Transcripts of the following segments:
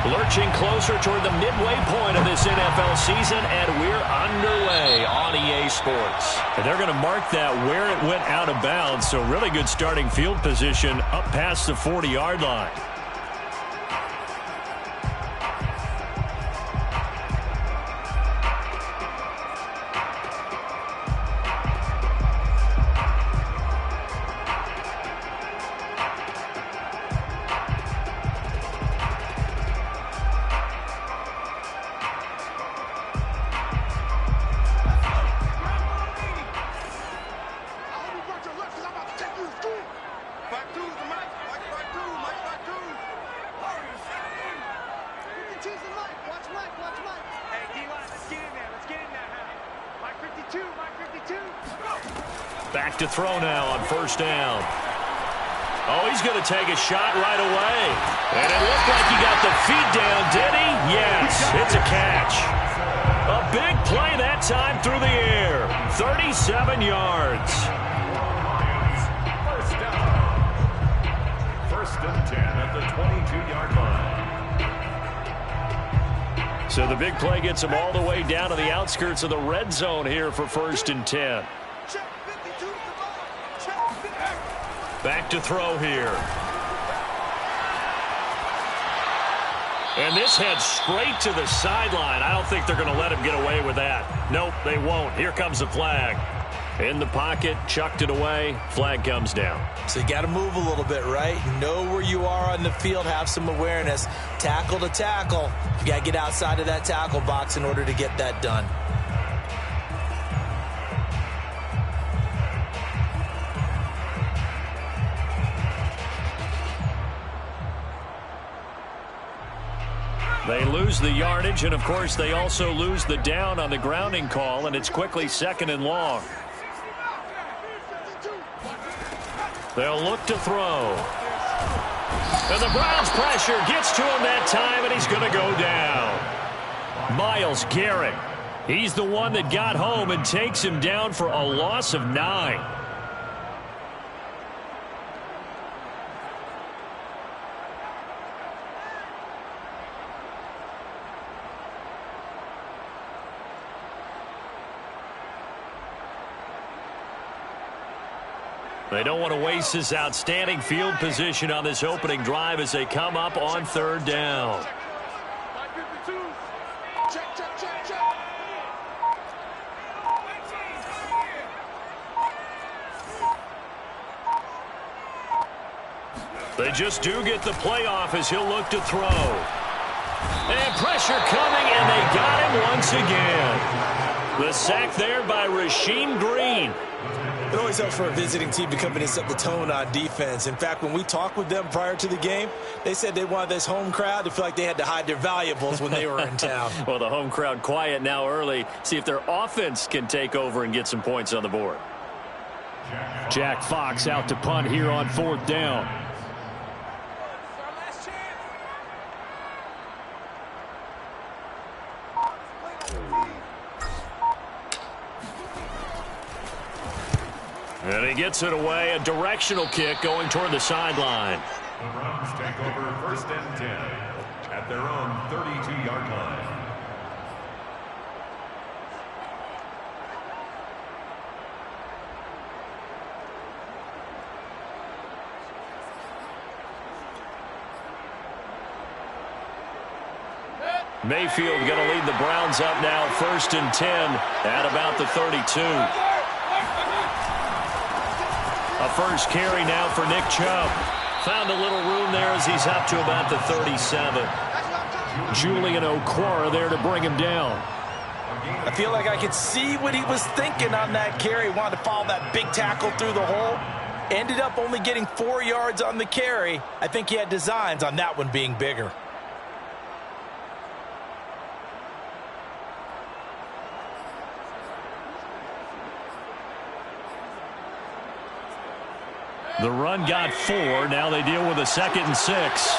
Lurching closer toward the midway point of this NFL season, and we're underway on EA Sports. And they're going to mark that where it went out of bounds, so really good starting field position up past the 40-yard line. Back to throw now on first down. Oh, he's going to take a shot right away. And it looked like he got the feet down, did he? Yes, it's a catch. A big play that time through the air. 37 yards. First and 10 at the 22-yard line. So the big play gets him all the way down to the outskirts of the red zone here for first and 10. Back to throw here. And this heads straight to the sideline. I don't think they're going to let him get away with that. Nope, they won't. Here comes the flag. In the pocket, chucked it away. Flag comes down. So you got to move a little bit, right? Know where you are on the field, have some awareness. Tackle to tackle. You got to get outside of that tackle box in order to get that done. They lose the yardage, and of course they also lose the down on the grounding call, and it's quickly second and long. They'll look to throw. And the Browns pressure gets to him that time, and he's going to go down. Myles Garrett. He's the one that got home and takes him down for a loss of 9. They don't want to waste this outstanding field position on this opening drive as they come up on third down. They just do get the playoff as he'll look to throw. And pressure coming, and they got him once again. The sack there by Rasheem Green. It always helps for a visiting team to come in and set the tone on defense. In fact, when we talked with them prior to the game, they said they wanted this home crowd to feel like they had to hide their valuables when they were in town. Well, the home crowd quiet now early. See if their offense can take over and get some points on the board. Jack Fox out to punt here on fourth down. And he gets it away, a directional kick going toward the sideline. The Browns take over first and 10 at their own 32-yard line. Mayfield going to lead the Browns up now, first and 10 at about the 32. A first carry now for Nick Chubb. Found a little room there as he's up to about the 37. Julian Okwara there to bring him down. I feel like I could see what he was thinking on that carry. Wanted to follow that big tackle through the hole. Ended up only getting 4 yards on the carry. I think he had designs on that one being bigger. The run got 4. Now they deal with a 2nd and 6.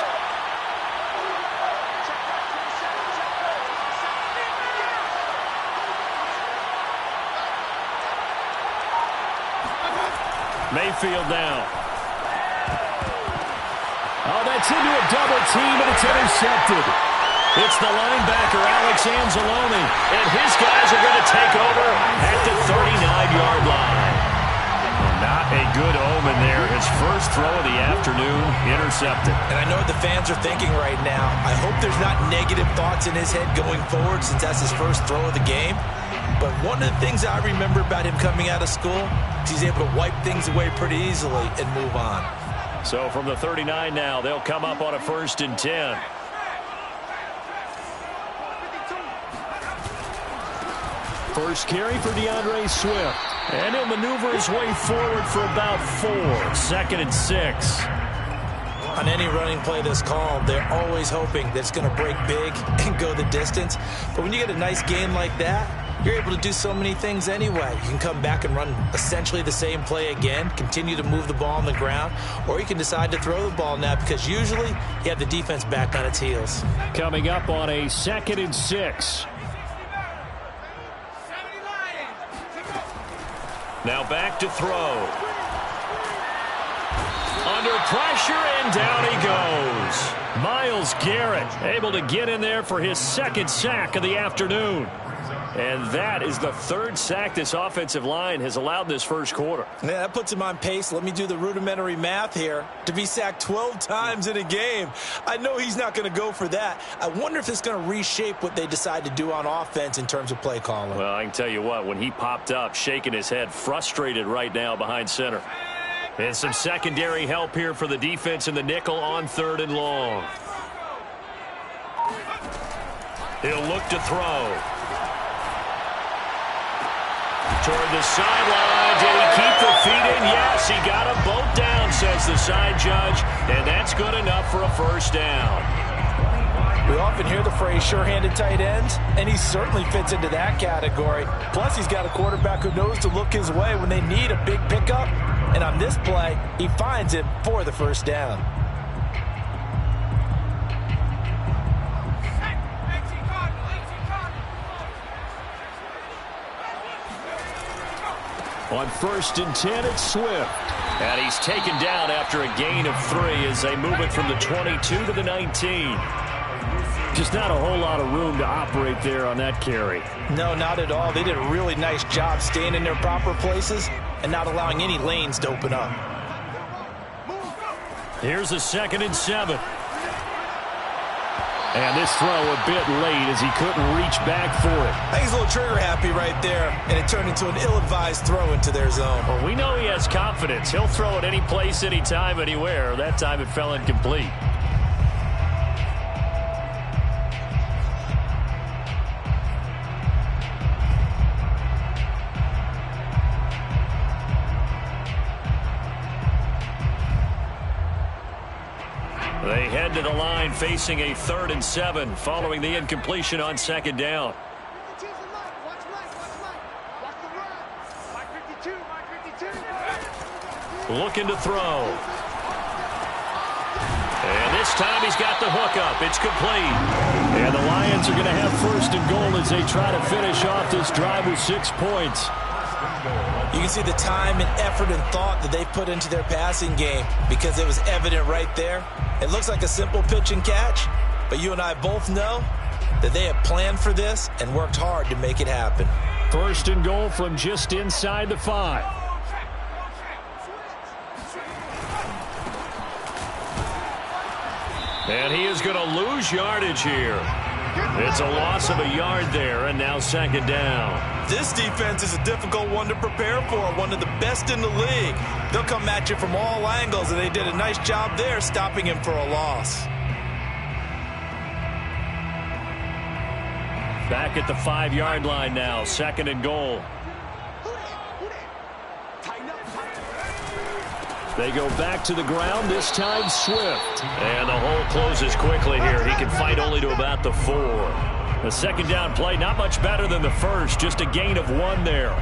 Mayfield now. Oh, that's into a double team, and it's intercepted. It's the linebacker, Alex Anzalone, and his guys are going to take over at the 39-yard line. Not a good omen there. His first throw of the afternoon, intercepted. And I know what the fans are thinking right now. I hope there's not negative thoughts in his head going forward since that's his first throw of the game. But one of the things I remember about him coming out of school is he's able to wipe things away pretty easily and move on. So from the 39 now, they'll come up on a 1st and 10. First carry for DeAndre Swift. And he'll maneuver his way forward for about 4. 2nd and 6. On any running play that's called, they're always hoping that it's going to break big and go the distance. But when you get a nice game like that, you're able to do so many things anyway. You can come back and run essentially the same play again, continue to move the ball on the ground, or you can decide to throw the ball now because usually you have the defense back on its heels. Coming up on a 2nd and 6. Now back to throw. Under pressure, and down he goes. Myles Garrett able to get in there for his 2nd sack of the afternoon. And that is the 3rd sack this offensive line has allowed in this first quarter. Yeah, that puts him on pace. Let me do the rudimentary math here. To be sacked 12 times in a game. I know he's not going to go for that. I wonder if it's going to reshape what they decide to do on offense in terms of play calling. Well, I can tell you what, when he popped up, shaking his head, frustrated right now behind center. And some secondary help here for the defense in the nickel on 3rd and long. He'll look to throw. Toward the sideline. Did he keep the feet in? Yes, he got them both down, says the side judge. And that's good enough for a 1st down. We often hear the phrase sure-handed tight ends, and he certainly fits into that category. Plus, he's got a quarterback who knows to look his way when they need a big pickup. And on this play, he finds it for the 1st down. On 1st and 10, it's Swift. And he's taken down after a gain of 3 as they move it from the 22 to the 19. Just not a whole lot of room to operate there on that carry. No, not at all. They did a really nice job staying in their proper places and not allowing any lanes to open up. Here's a 2nd and 7. And this throw a bit late as he couldn't reach back for it. I think he's a little trigger happy right there, and it turned into an ill-advised throw into their zone. Well, we know he has confidence. He'll throw it any place, anytime, anywhere. That time it fell incomplete. They head to the line facing a 3rd and 7 following the incompletion on 2nd down. Looking to throw. And this time he's got the hook up. It's complete. And the Lions are going to have 1st and goal as they try to finish off this drive with 6 points. You can see the time and effort and thought that they put into their passing game because it was evident right there. It looks like a simple pitch and catch, but you and I both know that they have planned for this and worked hard to make it happen. 1st and goal from just inside the 5. And he is going to lose yardage here. It's a loss of a yard there, and now 2nd down. This defense is a difficult one to prepare for, one of the best in the league. They'll come at you from all angles, and they did a nice job there stopping him for a loss. Back at the 5-yard line now, 2nd and goal. They go back to the ground, this time Swift. And the hole closes quickly here. He can fight only to about the 4. The 2nd down play, not much better than the first, just a gain of 1 there.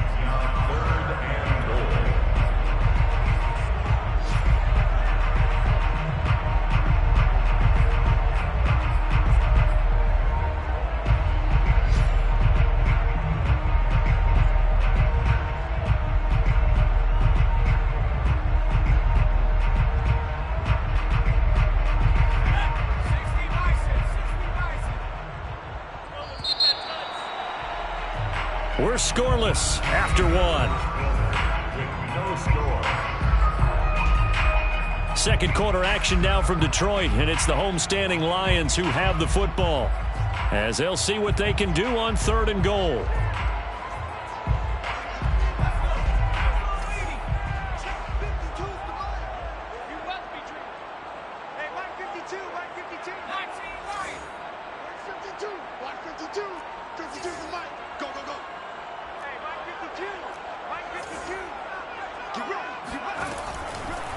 We're scoreless after one. No score. Second quarter action now from Detroit, and it's the homestanding Lions who have the football, as they'll see what they can do on 3rd and goal.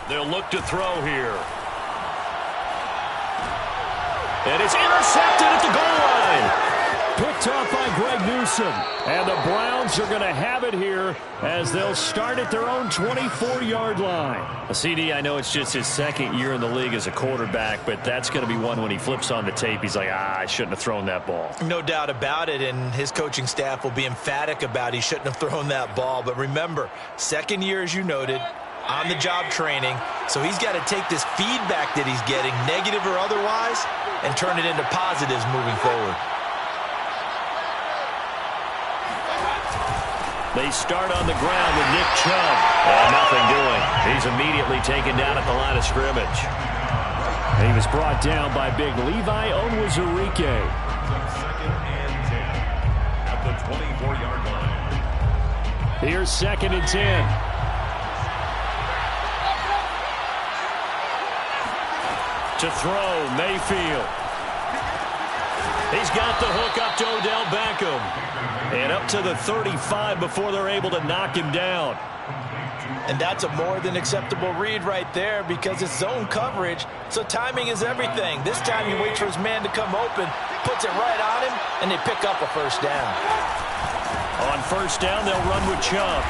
They'll look to throw here. And it's intercepted at the goal line. Picked off by Greg Newsome. And the Browns are going to have it here as they'll start at their own 24-yard line. CD, I know it's just his second year in the league as a quarterback, but that's going to be one when he flips on the tape. He's like, I shouldn't have thrown that ball. No doubt about it, and his coaching staff will be emphatic about he shouldn't have thrown that ball. But remember, second year, as you noted, on-the-job training, so he's got to take this feedback that he's getting, negative or otherwise, and turn it into positives moving forward. They start on the ground with Nick Chubb. And nothing doing. He's immediately taken down at the line of scrimmage. And he was brought down by big Levi Onwuzurike. Second and 10 at the 24-yard line. Here's 2nd and 10. To throw, Mayfield. He's got the hook up to Odell Beckham. And up to the 35 before they're able to knock him down. And that's a more than acceptable read right there because it's zone coverage, so timing is everything. This time he waits for his man to come open, puts it right on him, and they pick up a first down. On first down, they'll run with Chubb.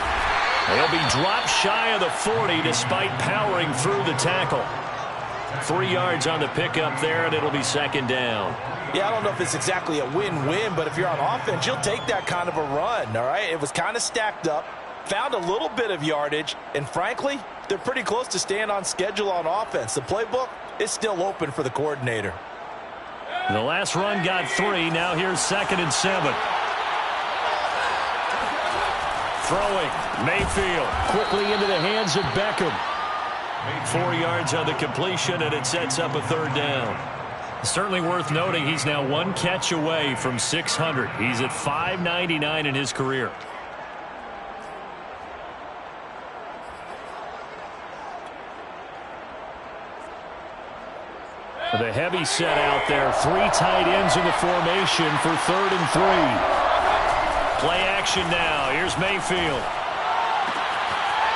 They'll be dropped shy of the 40 despite powering through the tackle. 3 yards on the pickup there, and it'll be 2nd down. Yeah, I don't know if it's exactly a win-win, but if you're on offense, you'll take that kind of a run, all right? It was kind of stacked up, found a little bit of yardage, and frankly, they're pretty close to staying on schedule on offense. The playbook is still open for the coordinator. The last run got 3. Now here's 2nd and 7. Throwing, Mayfield quickly into the hands of Beckham. 4 yards on the completion, and it sets up a 3rd down. Certainly worth noting he's now 1 catch away from 600. He's at 599 in his career. The heavy set out there. 3 tight ends in the formation for 3rd and 3. Play action now. Here's Mayfield.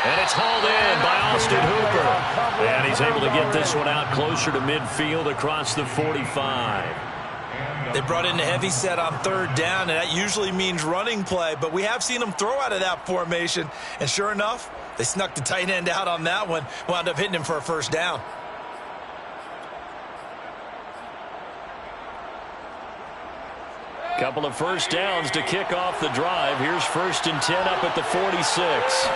And it's hauled in by Austin Hooper. And he's able to get this one out closer to midfield across the 45. They brought in the heavy set on 3rd down, and that usually means running play. But we have seen them throw out of that formation. And sure enough, they snuck the tight end out on that one. Wound up hitting him for a first down. Couple of first downs to kick off the drive. Here's 1st and 10 up at the 46.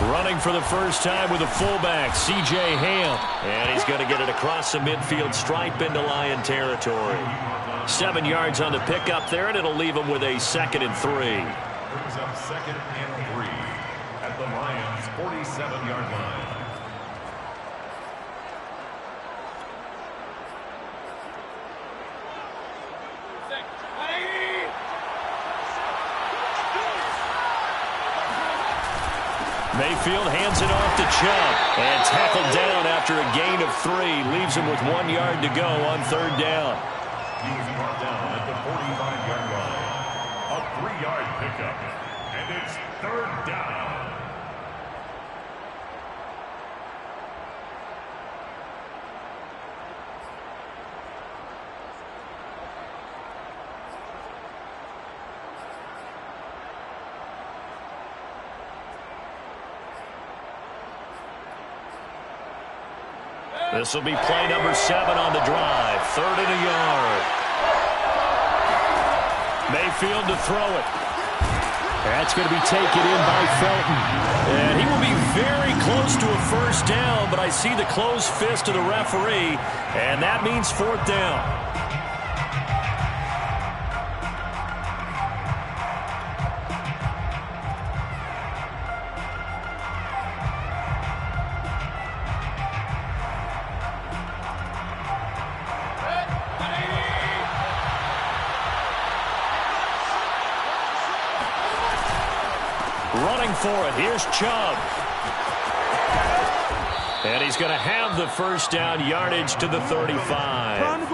Running for the first time with a fullback, C.J. Ham. And he's going to get it across the midfield stripe into Lion territory. 7 yards on the pickup there, and it'll leave him with a 2nd and 3. Brings up 2nd and 3 at the Lions' 47-yard line. Mayfield hands it off to Chubb and tackled down after a gain of 3. Leaves him with 1 yard to go on 3rd down. He was brought down at the 45-yard line. A 3-yard pickup. And it's 3rd down. This will be play number 7 on the drive. 3rd and a yard. Mayfield to throw it. That's going to be taken in by Felton. And he will be very close to a first down, but I see the closed fist of the referee, and that means 4th down. Running for it. Here's Chubb. And he's going to have the first down, yardage to the 35.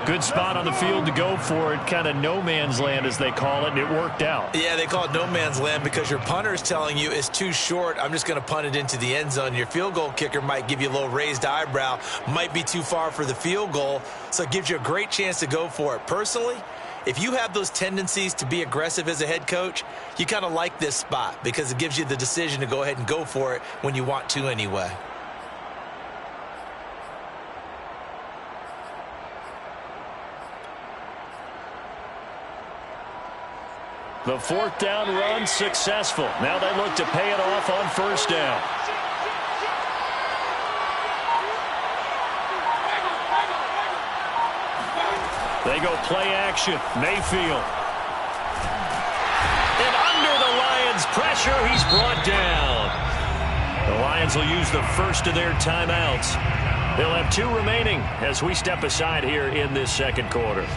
Good spot on the field to go for it. Kind of no man's land, as they call it, and it worked out. Yeah, they call it no man's land because your punter is telling you it's too short. I'm just going to punt it into the end zone. Your field goal kicker might give you a little raised eyebrow, might be too far for the field goal, so it gives you a great chance to go for it. Personally, if you have those tendencies to be aggressive as a head coach, you kind of like this spot because it gives you the decision to go ahead and go for it when you want to anyway. The fourth down run successful. Now they look to pay it off on first down. They go play action. Mayfield. And under the Lions' pressure, he's brought down. The Lions will use the first of their timeouts. They'll have 2 remaining as we step aside here in this second quarter.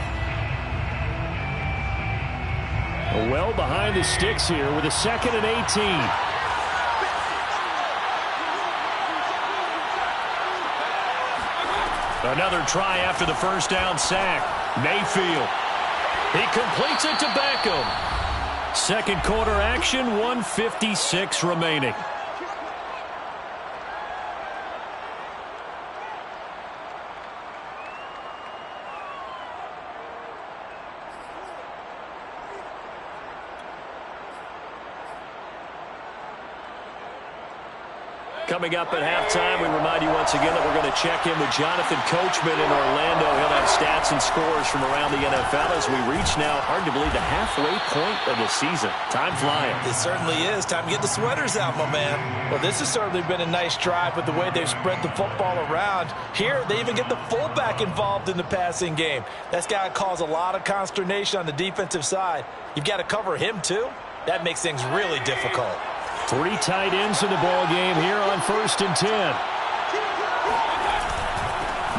Well behind the sticks here with a 2nd and 18. Another try after the first down sack. Mayfield. He completes it to Beckham. Second quarter action, 1:56 remaining. Coming up at halftime, we remind you once again that we're going to check in with Jonathan Coachman in Orlando. He'll have stats and scores from around the NFL as we reach now, hard to believe, the halfway point of the season. Time flying. It certainly is. Time to get the sweaters out, my man. Well, this has certainly been a nice drive with the way they've spread the football around. Here, they even get the fullback involved in the passing game. That's got to cause a lot of consternation on the defensive side. You've got to cover him, too. That makes things really difficult. 3 tight ends in the ball game here on 1st and 10.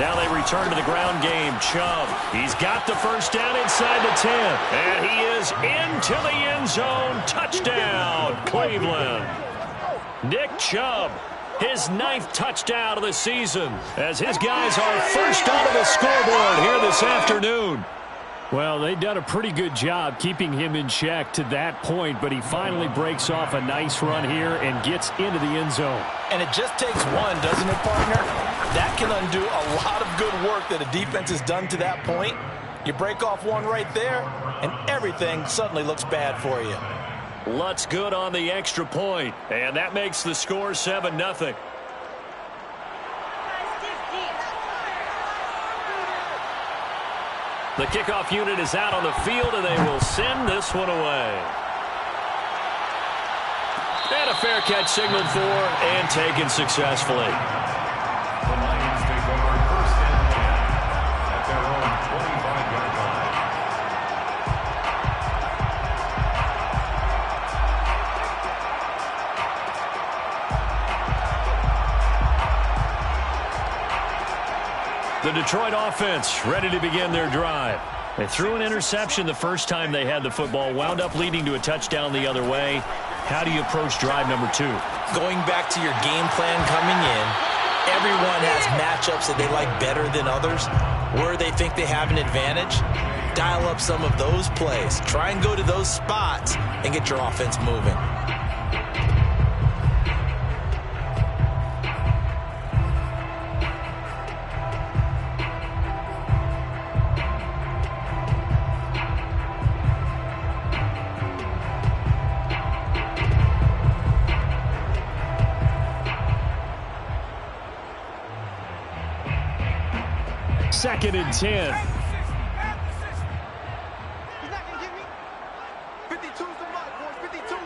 Now they return to the ground game. Chubb. He's got the first down inside the 10. And he is into the end zone. Touchdown, Cleveland. Nick Chubb, his 9th touchdown of the season, as his guys are first onto the scoreboard here this afternoon. Well, they've done a pretty good job keeping him in check to that point, but he finally breaks off a nice run here and gets into the end zone. And it just takes one, doesn't it, partner? That can undo a lot of good work that a defense has done to that point. You break off one right there, and everything suddenly looks bad for you. Lutz good on the extra point, and that makes the score 7-0. The kickoff unit is out on the field, and they will send this one away. And a fair catch signaled for and taken successfully. The Lions take over 1st and 10 at their own 25-yard line. The Detroit offense ready to begin their drive. They threw an interception the first time they had the football, wound up leading to a touchdown the other way. How do you approach drive number 2? Going back to your game plan coming in, everyone has matchups that they like better than others. Where they think they have an advantage, dial up some of those plays. Try and go to those spots and get your offense moving. Second and 10. He's not gonna get me. 52's the mic, boys. 52.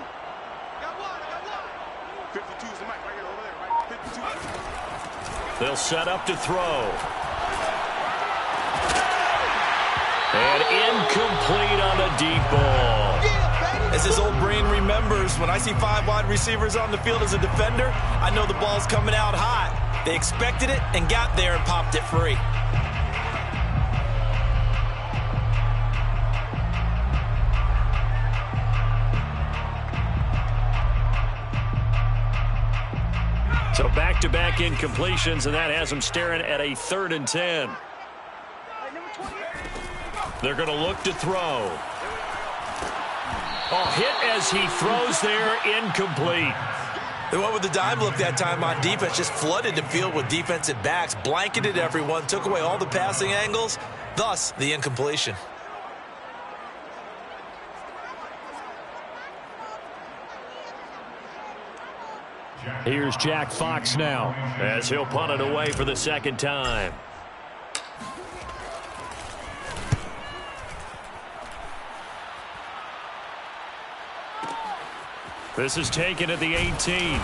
Got one. 52's the mic right here, over there, right? 52. They'll set up to throw. And incomplete on the deep ball. As his old brain remembers, when I see 5 wide receivers on the field as a defender, I know the ball's coming out hot. They expected it and got there and popped it free. So back-to-back incompletions, and that has them staring at a 3rd and 10. They're going to look to throw. Oh, hit as he throws there, incomplete. They went with the dime look that time on defense, just flooded the field with defensive backs, blanketed everyone, took away all the passing angles, thus the incompletion. Here's Jack Fox now, as he'll punt it away for the 2nd time. This is taken at the 18.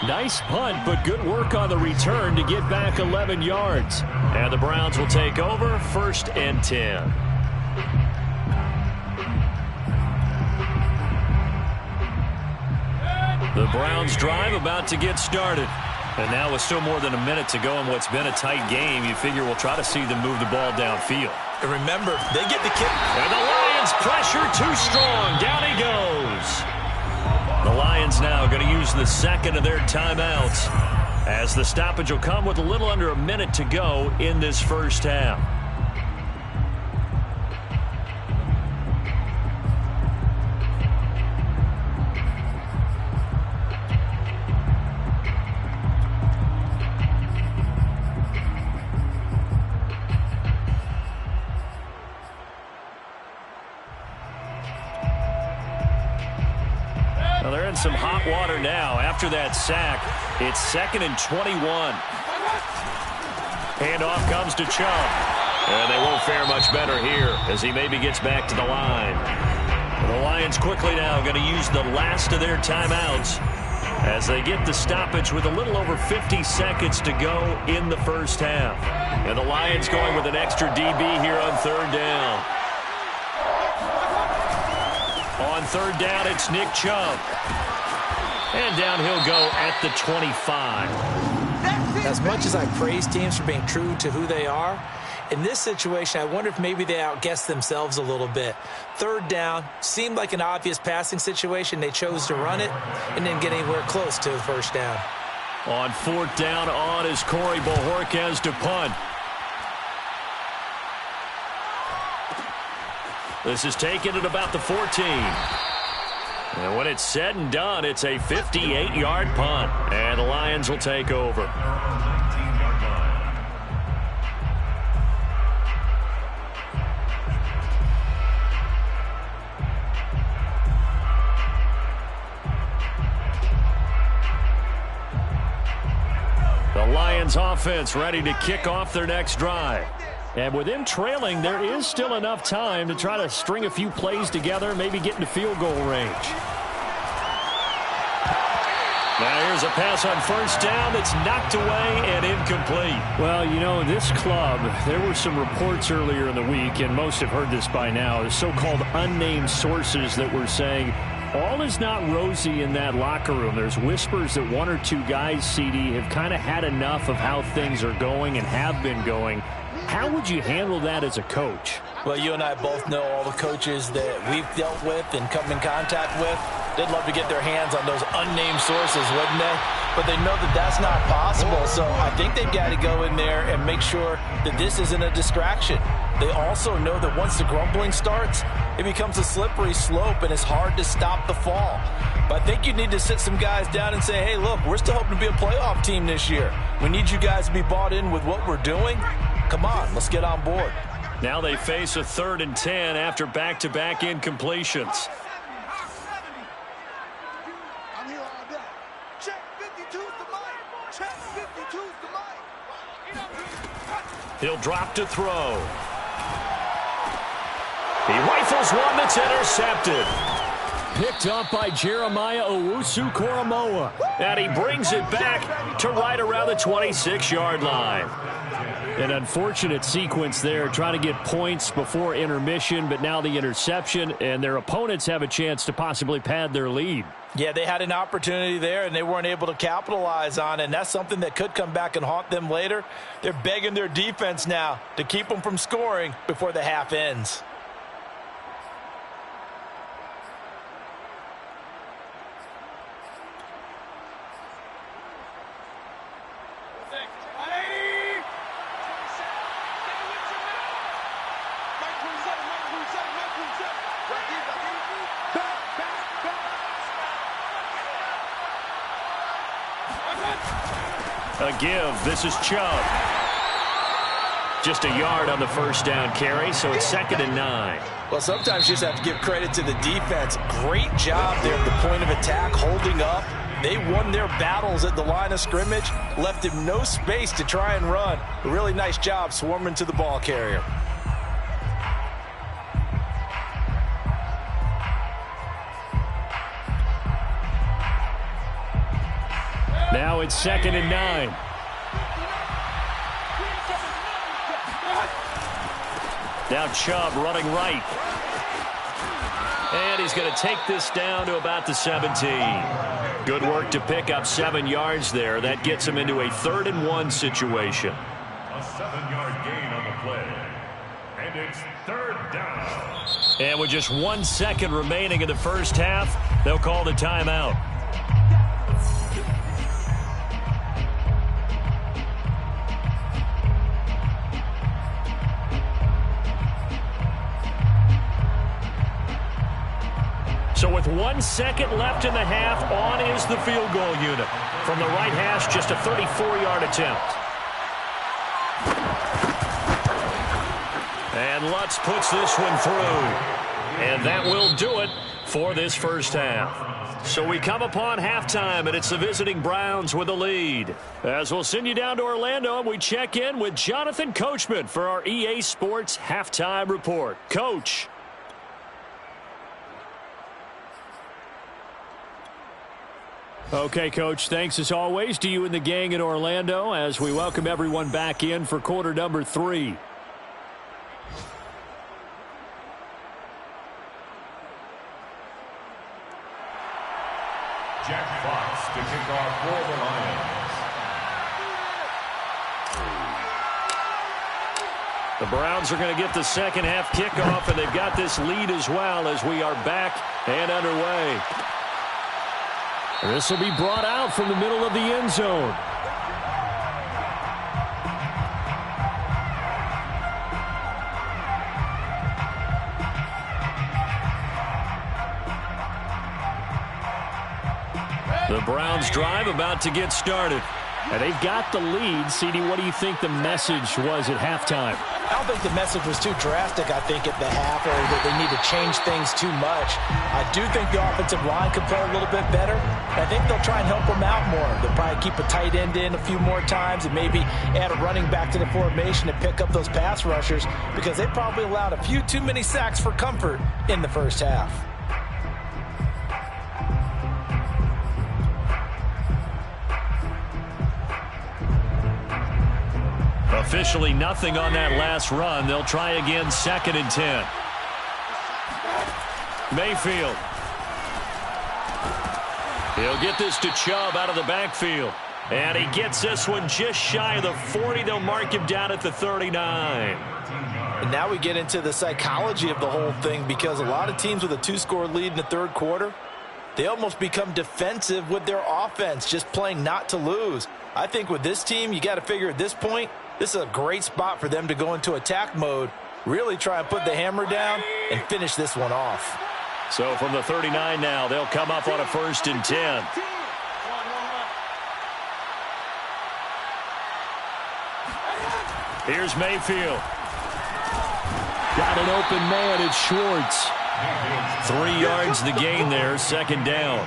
Nice punt, but good work on the return to get back 11 yards. And the Browns will take over, 1st and 10. The Browns drive about to get started. And now with still more than a minute to go in what's been a tight game, you figure we'll try to see them move the ball downfield. And remember, they get the kick. And the Lions pressure too strong. Down he goes. The Lions now going to use the 2nd of their timeouts, as the stoppage will come with a little under a minute to go in this 1st half. Well, they're in some hot water now after that sack. It's 2nd and 21. Handoff comes to Chubb. And they won't fare much better here as he maybe gets back to the line. The Lions quickly now going to use the last of their timeouts as they get the stoppage with a little over 50 seconds to go in the 1st half. And the Lions going with an extra DB here on 3rd down. On 3rd down, it's Nick Chubb. And down he'll go at the 25. As much as I praise teams for being true to who they are, in this situation, I wonder if maybe they outguessed themselves a little bit. 3rd down, seemed like an obvious passing situation. They chose to run it and didn't get anywhere close to the 1st down. On 4th down, on is Corey Bojorquez to punt. This is taken at about the 14. And when it's said and done, it's a 58-yard punt. And the Lions will take over. The Lions offense ready to kick off their next drive. And with them trailing, there is still enough time to try to string a few plays together, maybe get into field goal range. Now here's a pass on 1st down that's knocked away and incomplete. Well, you know, this club, there were some reports earlier in the week, and most have heard this by now, the so-called unnamed sources that were saying all is not rosy in that locker room. There's whispers that 1 or 2 guys, CD, have kind of had enough of how things are going and have been going. How would you handle that as a coach? Well, you and I both know all the coaches that we've dealt with and come in contact with. They'd love to get their hands on those unnamed sources, wouldn't they? But they know that that's not possible, so I think they've got to go in there and make sure that this isn't a distraction. They also know that once the grumbling starts, it becomes a slippery slope, and it's hard to stop the fall. But I think you need to sit some guys down and say, hey, look, we're still hoping to be a playoff team this year. We need you guys to be bought in with what we're doing. Come on, let's get on board. Now they face a 3rd and 10 after back-to-back incompletions. I'm here all day. Check 52's the mic. Check 52's the mic. He'll drop to throw. He rifles one that's intercepted. Picked up by Jeremiah Owusu-Koramoah. And he brings it back to right around the 26-yard line. An unfortunate sequence there, trying to get points before intermission, but now the interception, and their opponents have a chance to possibly pad their lead. Yeah, they had an opportunity there, and they weren't able to capitalize on it, and that's something that could come back and haunt them later. They're begging their defense now to keep them from scoring before the half ends. A give. This is Chubb. Just a yard on the first down carry, so it's 2nd and 9. Well, sometimes you just have to give credit to the defense. Great job there at the point of attack, holding up. They won their battles at the line of scrimmage, left him no space to try and run. A really nice job swarming to the ball carrier. Now it's 2nd and 9. Now Chubb running right. And he's going to take this down to about the 17. Good work to pick up 7 yards there. That gets him into a 3rd and 1 situation. A 7-yard gain on the play. And it's 3rd down. And with just 1 second remaining in the first half, they'll call the timeout. So with 1 second left in the half, on is the field goal unit. From the right hash, just a 34-yard attempt. And Lutz puts this one through. And that will do it for this first half. So we come upon halftime, and it's the visiting Browns with a lead. As we'll send you down to Orlando, we check in with Jonathan Coachman for our EA Sports Halftime Report. Coach. Okay, Coach, thanks as always to you and the gang in Orlando as we welcome everyone back in for quarter number 3. Jack Fox to kick off for the Lions. The Browns are going to get the second half kickoff, and they've got this lead as well as we are back and underway. This will be brought out from the middle of the end zone. The Browns drive about to get started. And they've got the lead. CD, what do you think the message was at halftime? I don't think the message was too drastic, I think, at the half, or that they need to change things too much. I do think the offensive line could play a little bit better. I think they'll try and help them out more. They'll probably keep a tight end in a few more times and maybe add a running back to the formation to pick up those pass rushers, because they probably allowed a few too many sacks for comfort in the first half. Officially nothing on that last run. They'll try again, 2nd and 10. Mayfield. He'll get this to Chubb out of the backfield. And he gets this one just shy of the 40. They'll mark him down at the 39. And now we get into the psychology of the whole thing, because a lot of teams with a 2-score lead in the third quarter, they almost become defensive with their offense, just playing not to lose. I think with this team, you got to figure at this point, this is a great spot for them to go into attack mode, really try and put the hammer down and finish this one off. So from the 39 now, they'll come up on a 1st and 10. Here's Mayfield. Got an open man. It's Schwartz. 3 yards the gain there, 2nd down.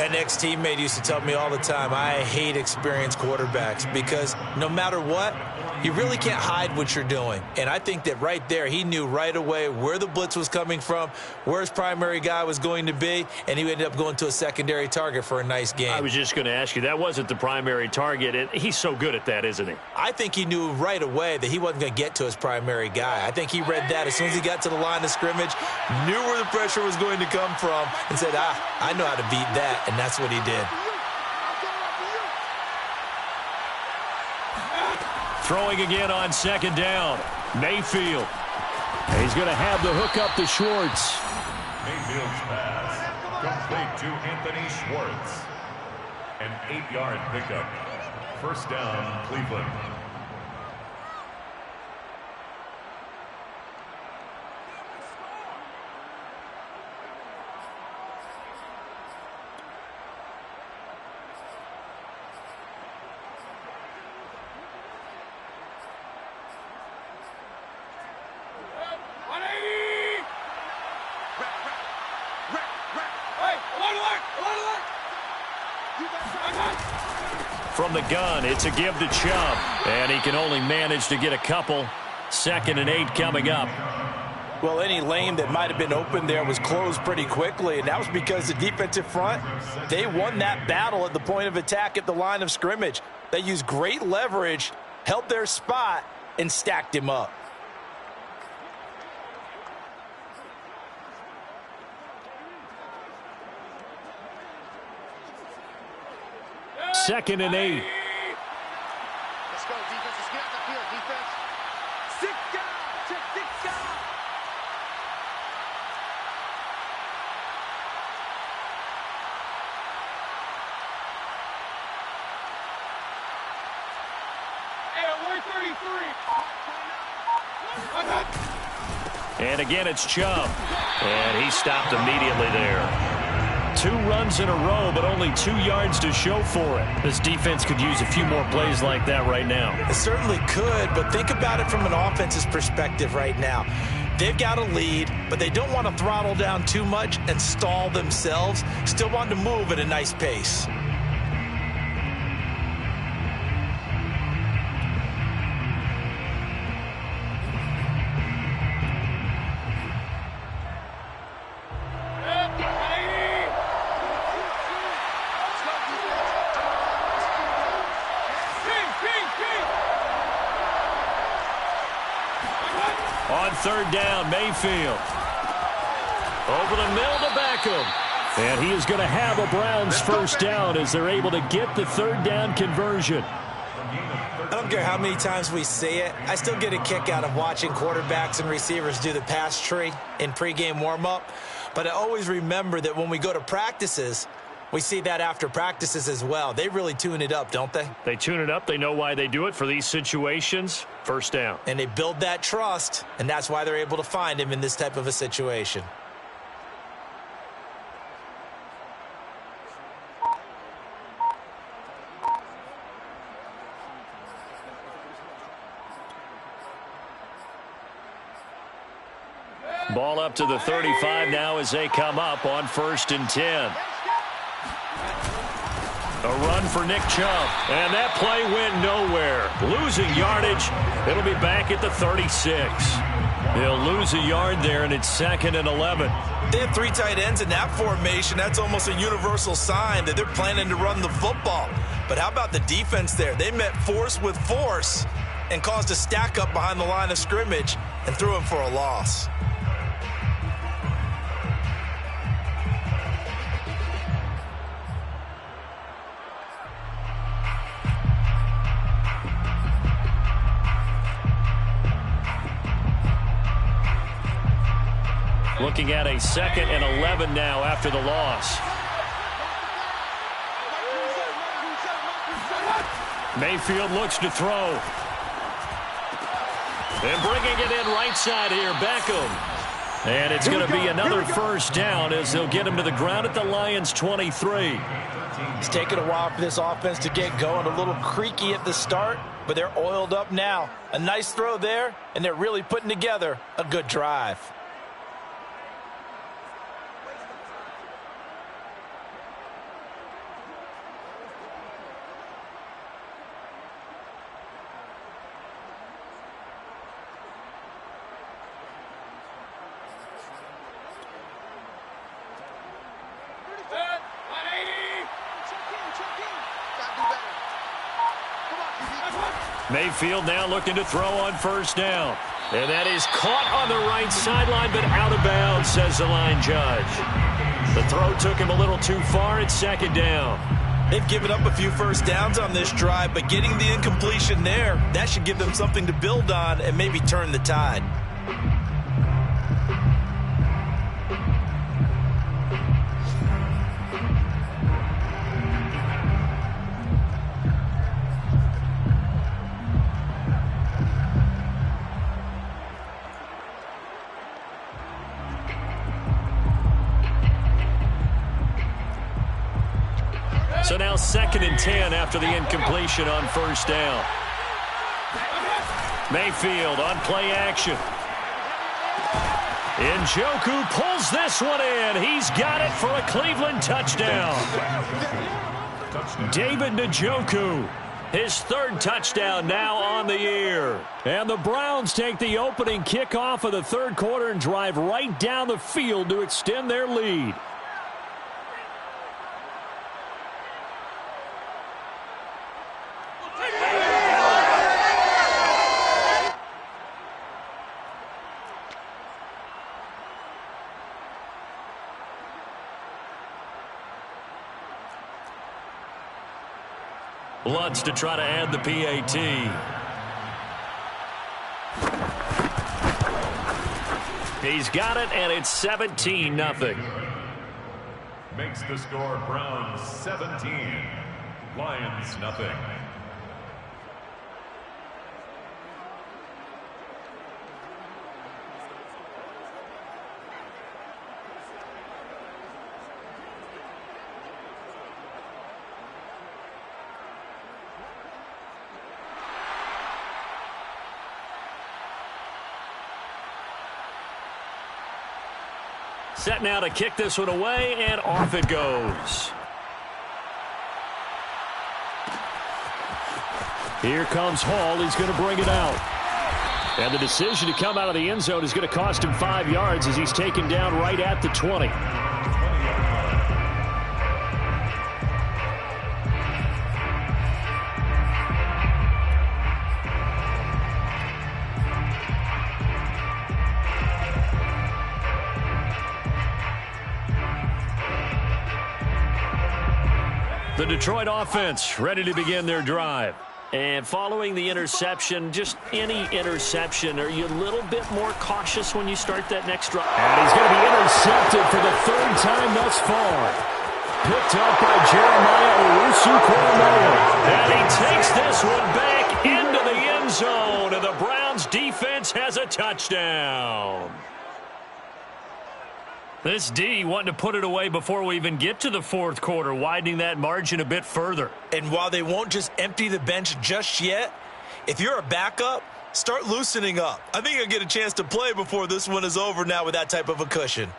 An ex-teammate used to tell me all the time, I hate experienced quarterbacks, because no matter what, you really can't hide what you're doing. And I think that right there, he knew right away where the blitz was coming from, where his primary guy was going to be, and he ended up going to a secondary target for a nice game. I was just going to ask you, that wasn't the primary target, and he's so good at that, isn't he? I think he knew right away that he wasn't going to get to his primary guy. I think he read that as soon as he got to the line of scrimmage, knew where the pressure was going to come from, and said, I know how to beat that, and that's what he did. Throwing again on 2nd down. Mayfield. He's going to have the hook up to Schwartz. Mayfield's pass complete to Anthony Schwartz. An 8-yard pickup. 1st down, Cleveland. from the gun. It's a give to Chubb. And he can only manage to get a couple. 2nd and 8 coming up. Well, any lane that might have been open there was closed pretty quickly, and that was because the defensive front, they won that battle at the point of attack at the line of scrimmage. They used great leverage, held their spot, and stacked him up. Second and 8. Let's go, defense. Let's get out the field, defense. 6 down. Check 6 down. And again, it's Chubb. And he stopped immediately there. 2 runs in a row, but only 2 yards to show for it. This defense could use a few more plays like that right now. It certainly could, but think about it from an offense's perspective right now. They've got a lead, but they don't want to throttle down too much and stall themselves. Still want to move at a nice pace. On 3rd down, Mayfield. Over the middle to Beckham. And he is going to have a Browns first down as they're able to get the 3rd down conversion. I don't care how many times we say it, I still get a kick out of watching quarterbacks and receivers do the pass tree in pregame warm-up. But I always remember that when we go to practices, we see that after practices as well. They really tune it up, don't they? They tune it up. They know why they do it for these situations. First down. And they build that trust, and that's why they're able to find him in this type of a situation. Ball up to the 35 now as they come up on 1st and 10. A run for Nick Chubb. And that play went nowhere. Losing yardage. It'll be back at the 36. They'll lose a yard there, and it's 2nd and 11. They have 3 tight ends in that formation. That's almost a universal sign that they're planning to run the football. But how about the defense there? They met force with force and caused a stack up behind the line of scrimmage and threw him for a loss. Looking at a 2nd and 11 now after the loss. Mayfield looks to throw. And bringing it in right side here, Beckham. And it's going to be another first down as they'll get him to the ground at the Lions' 23. It's taken a while for this offense to get going. A little creaky at the start, but they're oiled up now. A nice throw there, and they're really putting together a good drive. Mayfield now looking to throw on 1st down. And that is caught on the right sideline, but out of bounds, says the line judge. The throw took him a little too far. It's 2nd down. They've given up a few first downs on this drive, but getting the incompletion there, that should give them something to build on and maybe turn the tide. So now 2nd and 10 after the incompletion on 1st down. Mayfield on play action. Njoku pulls this one in. He's got it for a Cleveland touchdown. David Njoku His third touchdown now on the year. And the Browns take the opening kickoff of the third quarter and drive right down the field to extend their lead. Lutz to try to add the PAT. He's got it, and it's 17-0. Makes the score Browns 17, Lions nothing. Set now to kick this one away, and off it goes. Here comes Hall. He's going to bring it out. And the decision to come out of the end zone is going to cost him 5 yards as he's taken down right at the 20. The Detroit offense ready to begin their drive. And following the interception, just any interception, are you a little bit more cautious when you start that next drive? And he's going to be intercepted for the third time thus far. Picked up by Jeremiah Owusu-Koramoah. And he takes this one back into the end zone, and the Browns defense has a touchdown. This D wanting to put it away before we even get to the fourth quarter, widening that margin a bit further. And while they won't just empty the bench just yet, if you're a backup, start loosening up. I think you'll get a chance to play before this one is over now with that type of a cushion.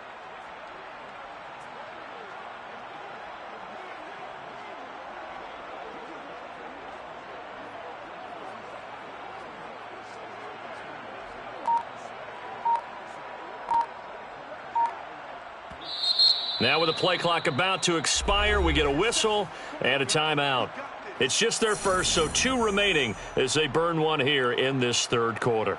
Now with the play clock about to expire, we get a whistle and a timeout. It's just their first, so 2 remaining as they burn one here in this third quarter.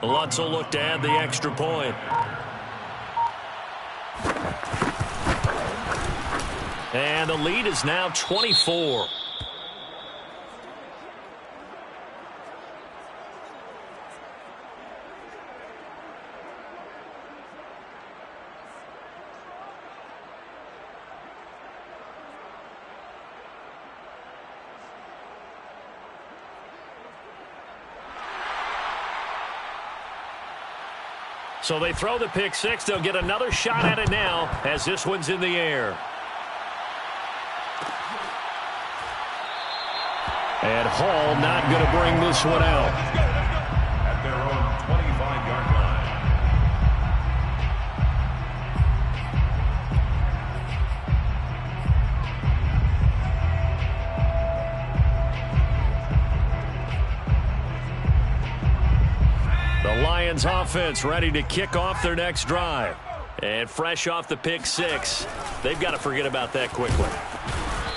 Lutz will look to add the extra point. And the lead is now 24. So they throw the pick six. They'll get another shot at it now as this one's in the air. And Hall not going to bring this one out. At their own 25-yard The Lions offense ready to kick off their next drive. And fresh off the pick six, they've got to forget about that quickly.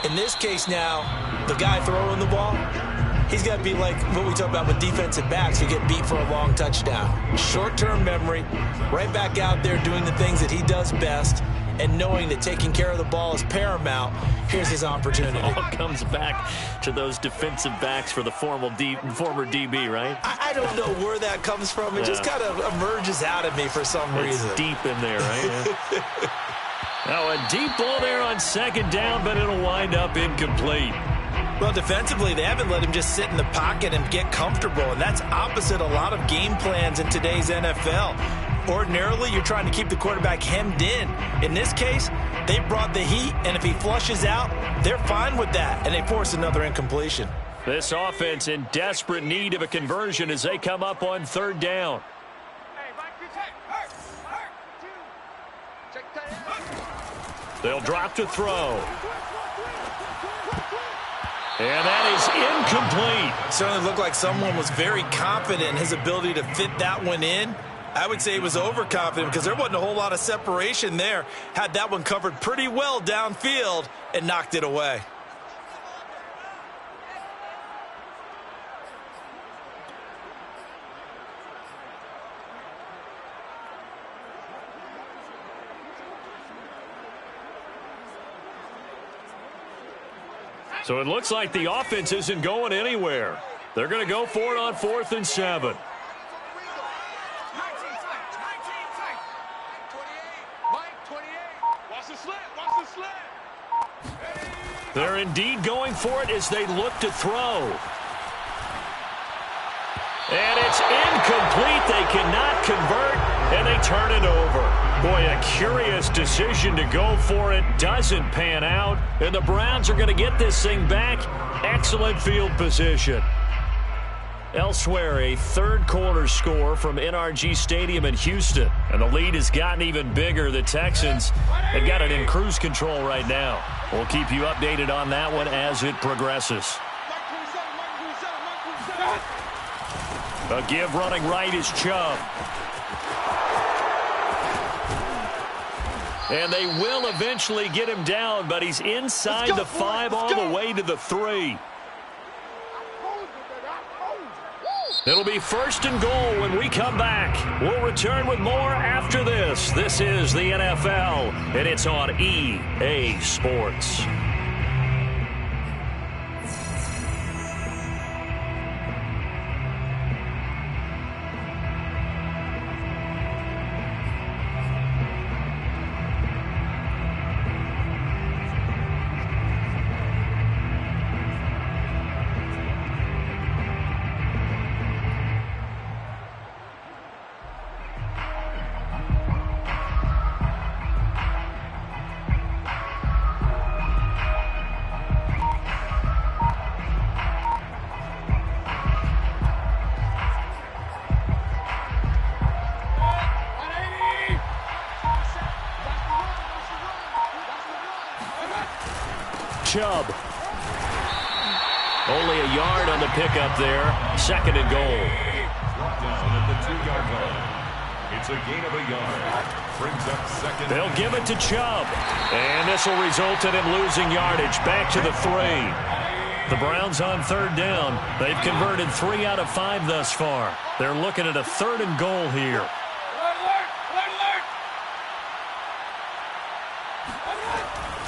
In this case now, the guy throwing the ball, he's got to be like what we talk about with defensive backs who get beat for a long touchdown. Short-term memory, right back out there doing the things that he does best, and knowing that taking care of the ball is paramount. Here's his opportunity. It all comes back to those defensive backs for the former DB, right? I don't know where that comes from. It just kind of emerges out of me for some reason. It's deep in there, right? Yeah. Now a deep ball there on second down, but it'll wind up incomplete. Well, defensively, they haven't let him just sit in the pocket and get comfortable, and that's opposite a lot of game plans in today's NFL. Ordinarily, you're trying to keep the quarterback hemmed in. In this case, they brought the heat, and if he flushes out, they're fine with that, and they force another incompletion. This offense in desperate need of a conversion as they come up on third down. They'll drop to throw. And that is incomplete. Certainly looked like someone was very confident in his ability to fit that one in. I would say he was overconfident because there wasn't a whole lot of separation there. Had that one covered pretty well downfield and knocked it away. So it looks like the offense isn't going anywhere. They're going to go for it on 4th and 7. They're indeed going for it as they look to throw. And it's incomplete. They cannot convert, and they turn it over. Boy, a curious decision to go for it. Doesn't pan out, and the Browns are going to get this thing back. Excellent field position. Elsewhere, a third-quarter score from NRG Stadium in Houston. And the lead has gotten even bigger. The Texans have got it in cruise control right now. We'll keep you updated on that one as it progresses. A give running right is Chubb. And they will eventually get him down, but he's inside the 5 all the way to the 3. It'll be 1st and goal when we come back. We'll return with more after this. This is the NFL, and it's on EA Sports. Chubb. Only a yard on the pickup there. 2nd and goal. Down at the 2-yard line. It's a gain of a yard. Brings up 2nd. They'll give it to Chubb. And this will result in him losing yardage. Back to the 3. The Browns on 3rd down. They've converted 3 out of 5 thus far. They're looking at a 3rd and goal here.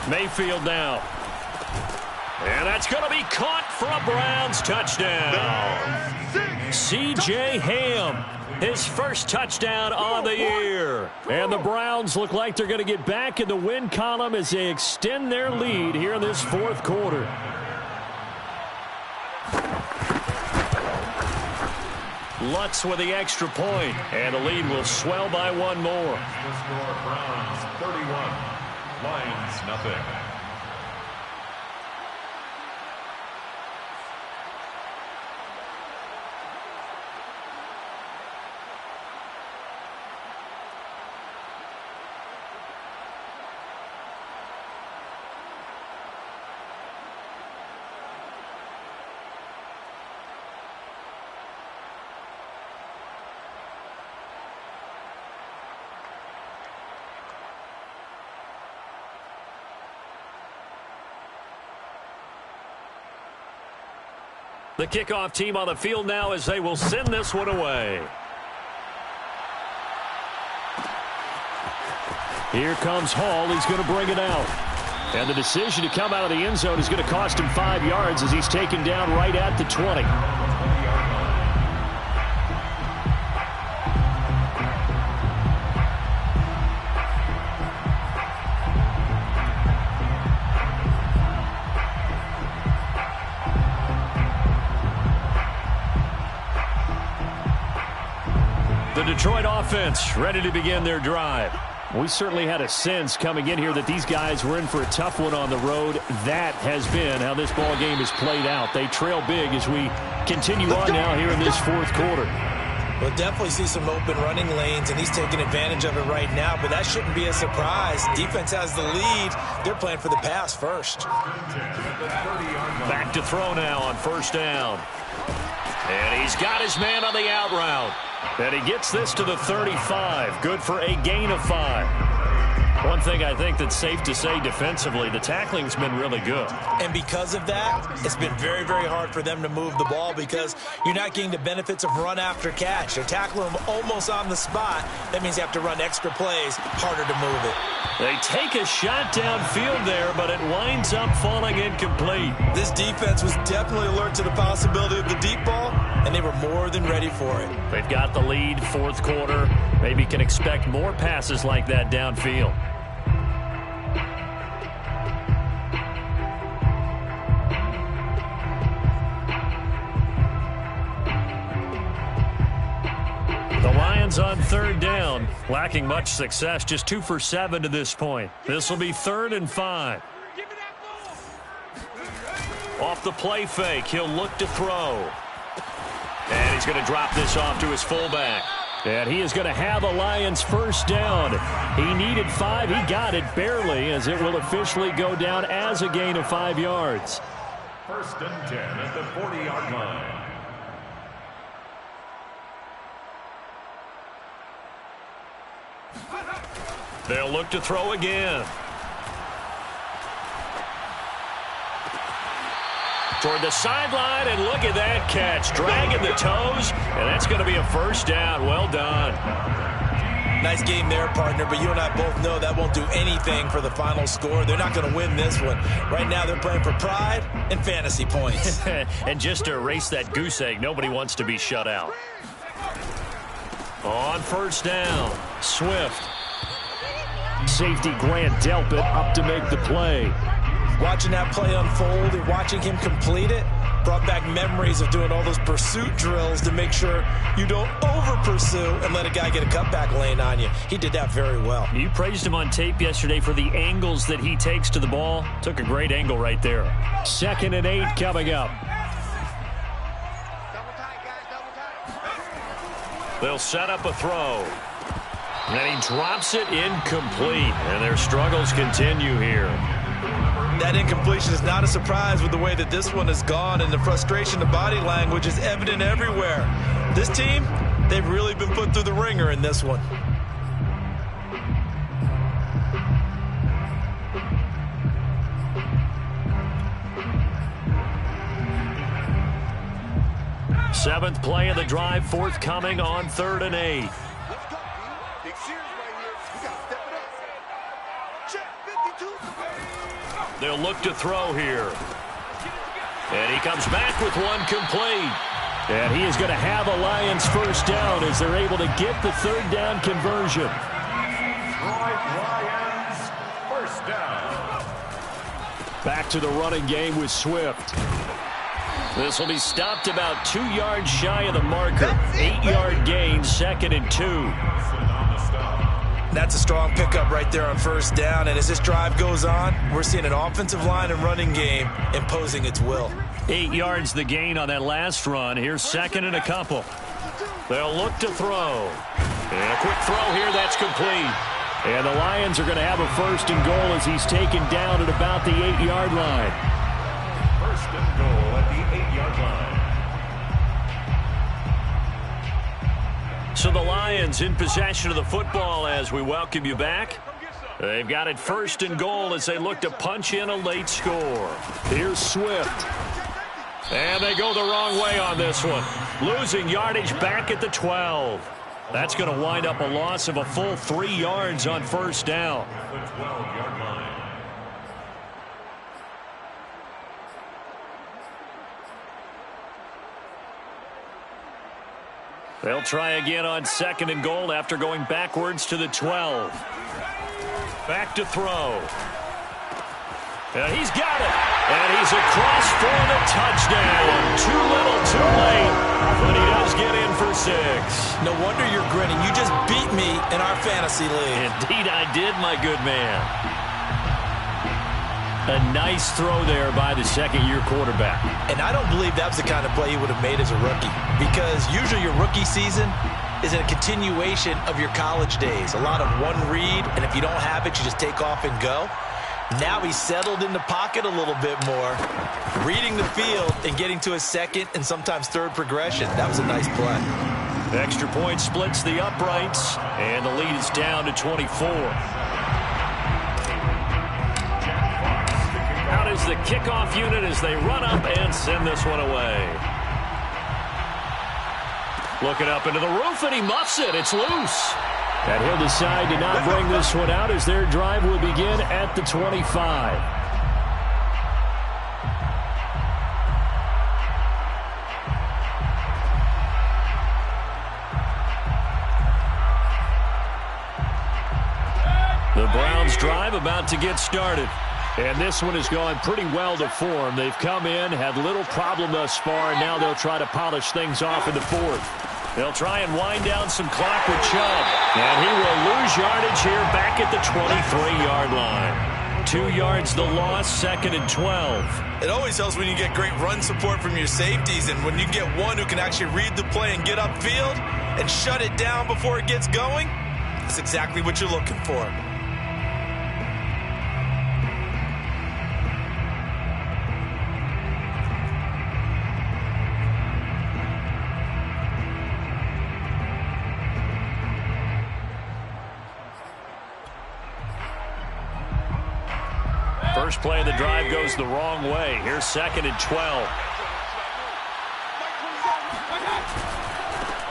Mayfield now. And that's going to be caught for a Browns touchdown. C.J. Ham, his first touchdown on the year. And the Browns look like they're going to get back in the win column as they extend their lead here in this 4th quarter. Lutz with the extra point, and the lead will swell by 1 more. The score, Browns 31, Lions nothing. The kickoff team on the field now as they will send this one away. Here comes Hall. He's going to bring it out. And the decision to come out of the end zone is going to cost him 5 yards as he's taken down right at the 20. The Detroit offense ready to begin their drive. We certainly had a sense coming in here that these guys were in for a tough one on the road. That has been how this ball game has played out. They trail big as we continue on now here in this fourth quarter. We'll definitely see some open running lanes, and he's taking advantage of it right now, but that shouldn't be a surprise. Defense has the lead. They're playing for the pass first. Back to throw now on first down. And he's got his man on the out route. And he gets this to the 35. Good for a gain of 5. One thing I think that's safe to say defensively, the tackling's been really good. And because of that, it's been very, very hard for them to move the ball because you're not getting the benefits of run after catch. They're tackling them almost on the spot. That means you have to run extra plays, harder to move it. They take a shot downfield there, but it winds up falling incomplete. This defense was definitely alert to the possibility of the deep ball, and they were more than ready for it. They've got the lead, fourth quarter. Maybe can expect more passes like that downfield. The Lions on third down, lacking much success, just 2 for 7 to this point. This will be 3rd and 5. Off the play fake, he'll look to throw. And he's going to drop this off to his fullback. And he is going to have a Lions first down. He needed 5. He got it barely, as it will officially go down as a gain of 5 yards. 1st and 10 at the 40-yard line. They'll look to throw again. Toward the sideline, and look at that catch. Dragging the toes, and that's going to be a first down. Well done. Nice game there, partner, but you and I both know that won't do anything for the final score. They're not going to win this one. Right now, they're playing for pride and fantasy points. And just to erase that goose egg, nobody wants to be shut out. On first down, Swift. Safety Grant Delpit up to make the play. Watching that play unfold and watching him complete it brought back memories of doing all those pursuit drills to make sure you don't over-pursue and let a guy get a cutback lane on you. He did that very well. You praised him on tape yesterday for the angles that he takes to the ball. Took a great angle right there. 2nd and 8 coming up. They'll set up a throw. And he drops it incomplete. And their struggles continue here. That incompletion is not a surprise with the way that this one has gone, and the frustration, the body language is evident everywhere. This team, they've really been put through the ringer in this one. Seventh play of the drive, forthcoming on 3rd and 8. They'll look to throw here. And he comes back with one complete. And he is going to have a Lions first down as they're able to get the 3rd down conversion. Lions first down. Back to the running game with Swift. This will be stopped about 2 yards shy of the marker. 8-yard gain, 2nd and 2. That's a strong pickup right there on first down, and as this drive goes on, we're seeing an offensive line and running game imposing its will. 8 yards the gain on that last run. Here's 2nd and a couple. They'll look to throw. And a quick throw here, that's complete. And the Lions are going to have a 1st and goal as he's taken down at about the 8-yard line. 1st and goal at the 8-yard line. So the Lions in possession of the football as we welcome you back. They've got it 1st and goal as they look to punch in a late score. Here's Swift. And they go the wrong way on this one. Losing yardage back at the 12. That's going to wind up a loss of a full 3 yards on first down. The 12-yard line. They'll try again on 2nd and goal after going backwards to the 12. Back to throw. And he's got it. And he's across for the touchdown. Too little, too late. But he does get in for number 6. No wonder you're grinning. You just beat me in our fantasy league. Indeed I did, my good man. A nice throw there by the second-year quarterback. And I don't believe that was the kind of play he would have made as a rookie, because usually your rookie season is a continuation of your college days. A lot of one read, and if you don't have it, you just take off and go. Now he's settled in the pocket a little bit more, reading the field and getting to his second and sometimes third progression. That was a nice play. The extra point splits the uprights, and the lead is down to 24. Out is the kickoff unit as they run up and send this one away. Looking up into the roof, and he muffs it. It's loose. And he'll decide to not bring this one out as their drive will begin at the 25. The Browns' drive about to get started. And this one has gone pretty well to form. They've come in, had little problem thus far, and now they'll try to polish things off in the fourth. They'll try and wind down some clock with Chubb. And he will lose yardage here back at the 23-yard line. 2 yards the loss, 2nd and 12. It always helps when you get great run support from your safeties, and when you get one who can actually read the play and get upfield and shut it down before it gets going, that's exactly what you're looking for. First play of the drive goes the wrong way. Here's 2nd and 12.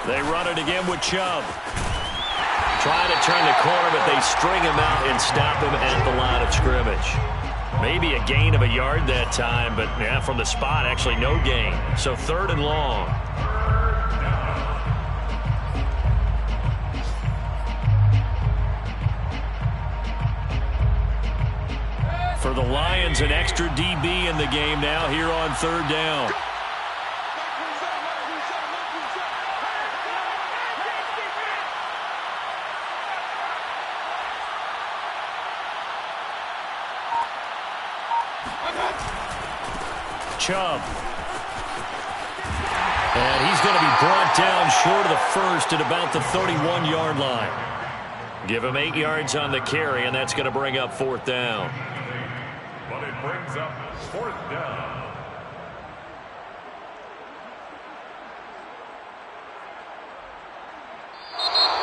They run it again with Chubb. Trying to turn the corner, but they string him out and stop him at the line of scrimmage. Maybe a gain of a yard that time, but yeah, from the spot, actually no gain. So 3rd and long. For the Lions, an extra DB in the game now here on 3rd down. Chubb. And he's going to be brought down short of the first at about the 31-yard line. Give him 8 yards on the carry, and that's going to bring up 4th down. But it brings up 4th down.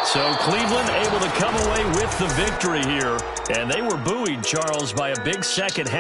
So Cleveland able to come away with the victory here. And they were buoyed, Charles, by a big second half.